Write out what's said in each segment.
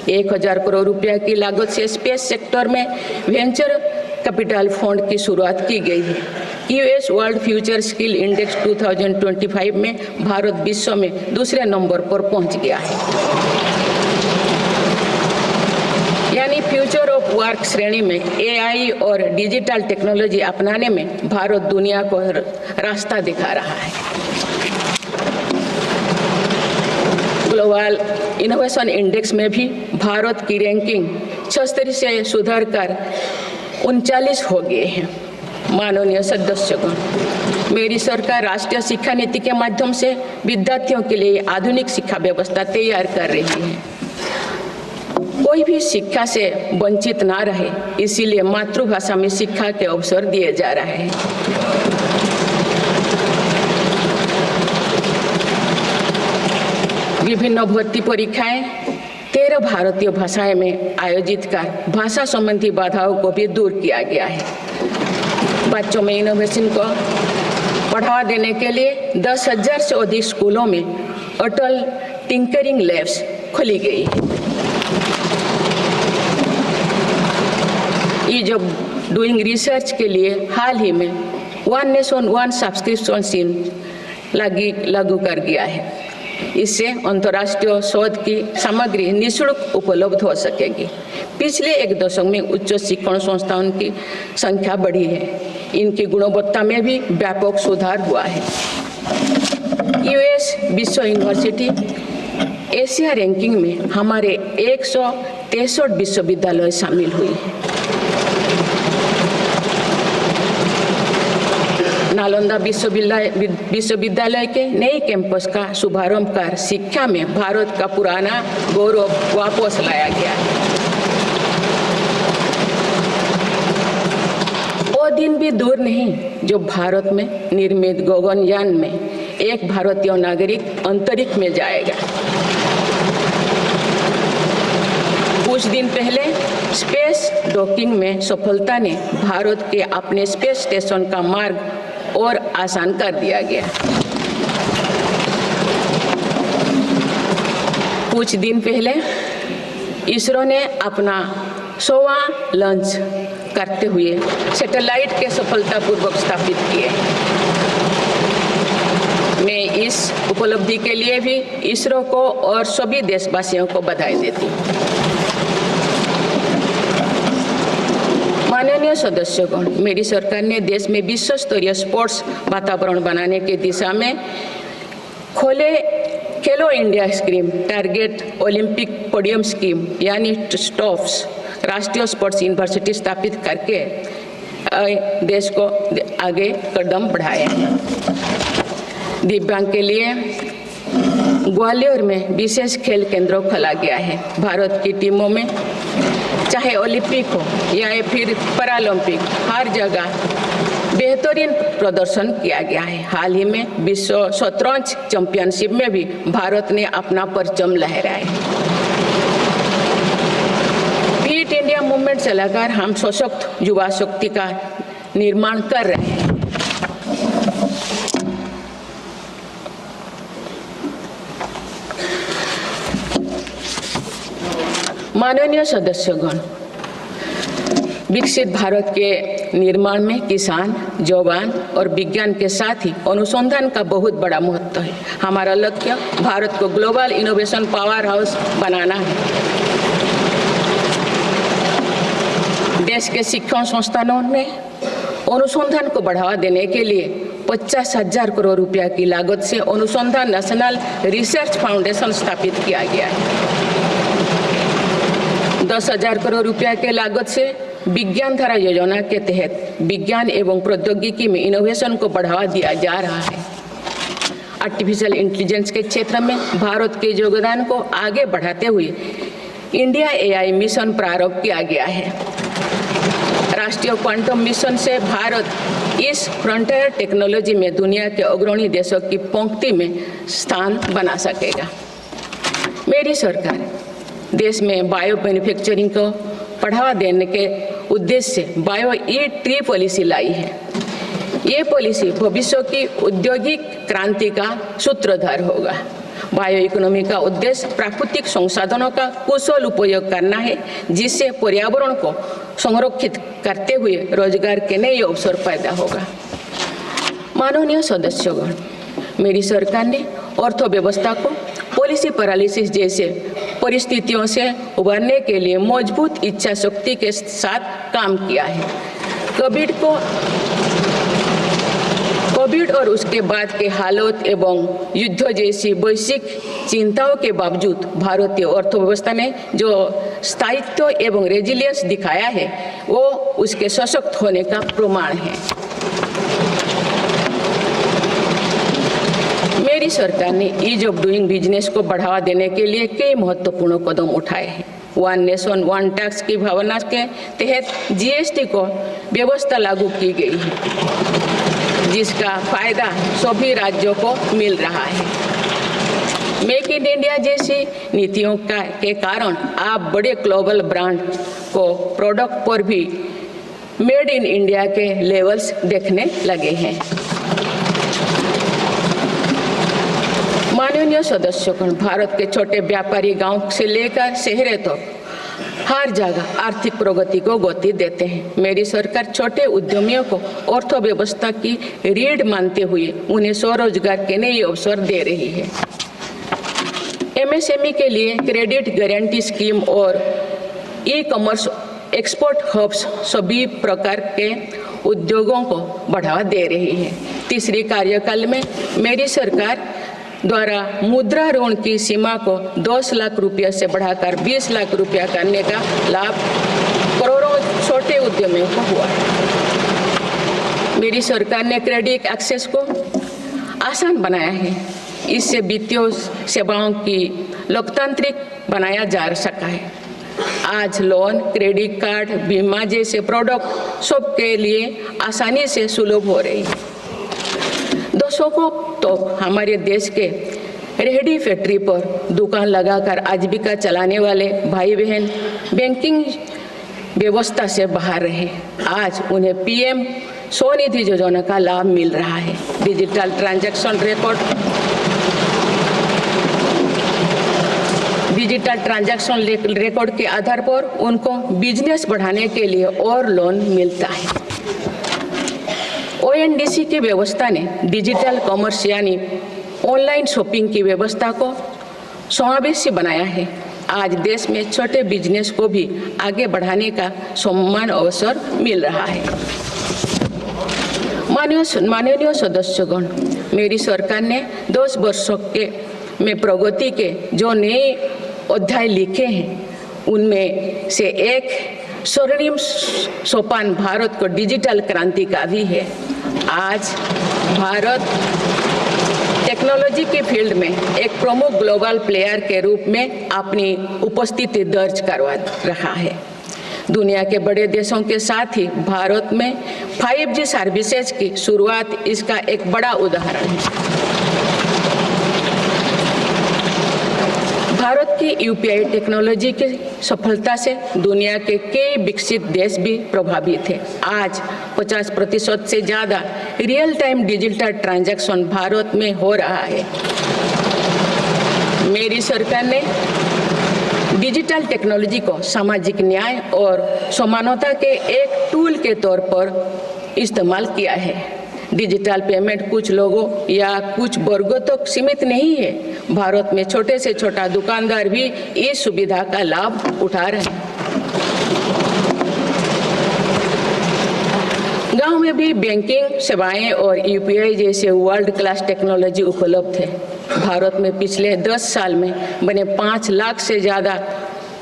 1000 करोड़ रुपया की लागत से स्पेस सेक्टर में वेंचर कैपिटल फंड की शुरुआत की गई है। US world future skill index 2025 में भारत विश्व में दूसरे नंबर पर पहुंच गया है, यानी फ्यूचर ऑफ वर्क श्रेणी में एआई और डिजिटल टेक्नोलॉजी अपनाने में भारत दुनिया को रास्ता दिखा रहा है। ग्लोबल इनोवेशन इंडेक्स में भी भारत की रैंकिंग 76 से सुधरकर 39 हो गए हैं। माननीय सदस्यगण, मेरी सरकार राष्ट्रीय शिक्षा नीति के माध्यम से विद्यार्थियों के लिए आधुनिक शिक्षा व्यवस्था तैयार कर रही है। कोई भी शिक्षा से वंचित ना रहे, इसीलिए मातृभाषा में शिक्षा के अवसर दिए जा रहे हैं। विभिन्न भर्ती परीक्षाएं 13 भारतीय भाषाएं में आयोजित कर भाषा संबंधी बाधाओं को भी दूर किया गया है। बच्चों में इनोवेशन को बढ़ावा देने के लिए 10,000 से अधिक स्कूलों में अटल टिंकरिंग लैब्स खोली गई है। ईज ऑफ डूइंग रिसर्च के लिए हाल ही में one nation one subscription scheme लागू कर दिया है। इससे अंतर्राष्ट्रीय शोध की सामग्री निःशुल्क उपलब्ध हो सकेगी। पिछले एक दशक में उच्च शिक्षण संस्थानों की संख्या बढ़ी है, इनकी गुणवत्ता में भी व्यापक सुधार हुआ है। यूएस विश्व यूनिवर्सिटी एशिया रैंकिंग में हमारे 163 विश्वविद्यालय शामिल हुई है। नालंदा विश्वविद्यालय के नए कैंपस का शुभारंभ कर शिक्षा में भारत का पुराना गौरव वापस लाया गया है। वो दिन भी दूर नहीं जो भारत में निर्मित गगनयान में एक भारतीय नागरिक अंतरिक्ष में जाएगा। कुछ दिन पहले स्पेस डॉकिंग में सफलता ने भारत के अपने स्पेस स्टेशन का मार्ग और आसान कर दिया गया। कुछ दिन पहले इसरो ने अपना 100वां लॉन्च करते हुए सैटेलाइट के सफलतापूर्वक स्थापित किए। मैं इस उपलब्धि के लिए भी इसरो को और सभी देशवासियों को बधाई देती हूँ। माननीय सदस्यगण, मेरी सरकार ने देश में विश्व स्तरीय स्पोर्ट्स वातावरण बनाने की दिशा में खेलो India scheme, target Olympic podium scheme यानी स्टॉप्स राष्ट्रीय स्पोर्ट्स यूनिवर्सिटी स्थापित करके देश को आगे कदम बढ़ाया है। दिव्यांग के लिए ग्वालियर में विशेष खेल केंद्र खोला गया है। भारत की टीमों में चाहे ओलंपिक हो या फिर पैरालंपिक, हर जगह बेहतरीन प्रदर्शन किया गया है। हाल ही में विश्व शतरंज चैंपियनशिप में भी भारत ने अपना परचम लहराया है। फिट इंडिया मूवमेंट चलाकर हम सशक्त युवा शक्ति का निर्माण कर रहे हैं। माननीय सदस्यगण, विकसित भारत के निर्माण में किसान, जवान और विज्ञान के साथ ही अनुसंधान का बहुत बड़ा महत्व है। हमारा लक्ष्य भारत को ग्लोबल इनोवेशन पावर हाउस बनाना है। देश के शिक्षण संस्थानों में अनुसंधान को बढ़ावा देने के लिए 50,000 करोड़ रुपया की लागत से अनुसंधान नेशनल रिसर्च फाउंडेशन स्थापित किया गया है। 10,000 करोड़ रुपया के लागत से विज्ञान धारा योजना के तहत विज्ञान एवं प्रौद्योगिकी में इनोवेशन को बढ़ावा दिया जा रहा है। आर्टिफिशियल इंटेलिजेंस के क्षेत्र में भारत के योगदान को आगे बढ़ाते हुए इंडिया एआई मिशन प्रारंभ किया गया है। राष्ट्रीय क्वांटम मिशन से भारत इस फ्रंटियर टेक्नोलॉजी में दुनिया के अग्रणी देशों की पंक्ति में स्थान बना सकेगा। मेरी सरकार देश में बायो मैन्युफैक्चरिंग को बढ़ावा देने के उद्देश्य से बायो ई-ट्री पॉलिसी लाई है। ये पॉलिसी भविष्य की औद्योगिक क्रांति का सूत्रधार होगा। बायो इकोनॉमी का उद्देश्य प्राकृतिक संसाधनों का कुशल उपयोग करना है, जिससे पर्यावरण को संरक्षित करते हुए रोजगार के नए अवसर पैदा होगा। माननीय सदस्यगण, मेरी सरकार ने अर्थव्यवस्था को पॉलिसी पैरालिसिस जैसे परिस्थितियों से उबरने के लिए मजबूत इच्छा शक्ति के साथ काम किया है। कोविड और उसके बाद के हालात एवं युद्ध जैसी वैश्विक चिंताओं के बावजूद भारतीय अर्थव्यवस्था ने जो स्थायित्व एवं रेजिलियंस दिखाया है, वो उसके सशक्त होने का प्रमाण है। मेरी सरकार ने ईज ऑफ डूइंग बिजनेस को बढ़ावा देने के लिए कई महत्वपूर्ण कदम उठाए हैं। वन नेशन वन टैक्स की भावना के तहत जीएसटी को व्यवस्था लागू की गई है, जिसका फायदा सभी राज्यों को मिल रहा है। मेक इन इंडिया जैसी नीतियों के कारण आप बड़े ग्लोबल ब्रांड को प्रोडक्ट पर भी मेड इन इंडिया के लेवल्स देखने लगे हैं। माननीय सदस्यगण, भारत के छोटे व्यापारी गांव से लेकर शहरों तक हर जगह आर्थिक प्रगति को गति देते हैं। मेरी सरकार छोटे उद्यमियों को अर्थव्यवस्था की रीढ़ मानते हुए उन्हें स्वरोजगार के नए अवसर दे रही है। एमएसएमई के लिए क्रेडिट गारंटी स्कीम और ई कॉमर्स एक्सपोर्ट हब्स सभी प्रकार के उद्योगों को बढ़ावा दे रही है। तीसरी कार्यकाल में मेरी सरकार द्वारा मुद्रा ऋण की सीमा को 10 लाख रुपये से बढ़ाकर 20 लाख रुपया करने का लाभ करोड़ों छोटे उद्यमियों को हुआ। मेरी सरकार ने क्रेडिट एक्सेस को आसान बनाया है। इससे वित्तीय सेवाओं की लोकतांत्रिक बनाया जा सका है। आज लोन, क्रेडिट कार्ड, बीमा जैसे प्रोडक्ट सबके लिए आसानी से सुलभ हो रही है। दशकों तो हमारे देश के रेहड़ी फैक्ट्री पर दुकान लगाकर आजीविका चलाने वाले भाई बहन बैंकिंग व्यवस्था से बाहर रहे। आज उन्हें पीएम स्वनिधि योजना का लाभ मिल रहा है। डिजिटल ट्रांजैक्शन रिकॉर्ड के आधार पर उनको बिजनेस बढ़ाने के लिए और लोन मिलता है। ओएनडीसी की व्यवस्था ने डिजिटल कॉमर्स यानी ऑनलाइन शॉपिंग की व्यवस्था को समावेशी बनाया है। आज देश में छोटे बिजनेस को भी आगे बढ़ाने का समान अवसर मिल रहा है। माननीय सदस्यगण, मेरी सरकार ने 10 वर्षों में प्रगति के जो नए अध्याय लिखे हैं, उनमें से एक स्वर्णिम सोपान भारत को डिजिटल क्रांति का भी है। आज भारत टेक्नोलॉजी के फील्ड में एक प्रमुख ग्लोबल प्लेयर के रूप में अपनी उपस्थिति दर्ज करवा रहा है। दुनिया के बड़े देशों के साथ ही भारत में 5G सर्विसेज की शुरुआत इसका एक बड़ा उदाहरण है। भारत की यूपीआई टेक्नोलॉजी की सफलता से दुनिया के कई विकसित देश भी प्रभावित हैं। आज 50% से ज़्यादा real time digital transaction Bharat में हो रहा है। मेरी सरकार ने डिजिटल टेक्नोलॉजी को सामाजिक न्याय और समानता के एक टूल के तौर पर इस्तेमाल किया है। डिजिटल पेमेंट कुछ लोगों या कुछ वर्गों तक सीमित नहीं है। भारत में छोटे से छोटा दुकानदार भी इस सुविधा का लाभ उठा रहे हैं। गांव में भी बैंकिंग सेवाएं और यूपीआई जैसे वर्ल्ड क्लास टेक्नोलॉजी उपलब्ध है। भारत में पिछले 10 साल में बने 5 लाख से ज़्यादा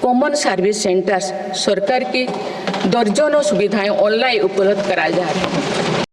कॉमन सर्विस सेंटर्स सरकार की दर्जनों सुविधाएं ऑनलाइन उपलब्ध कराई जा रही हैं।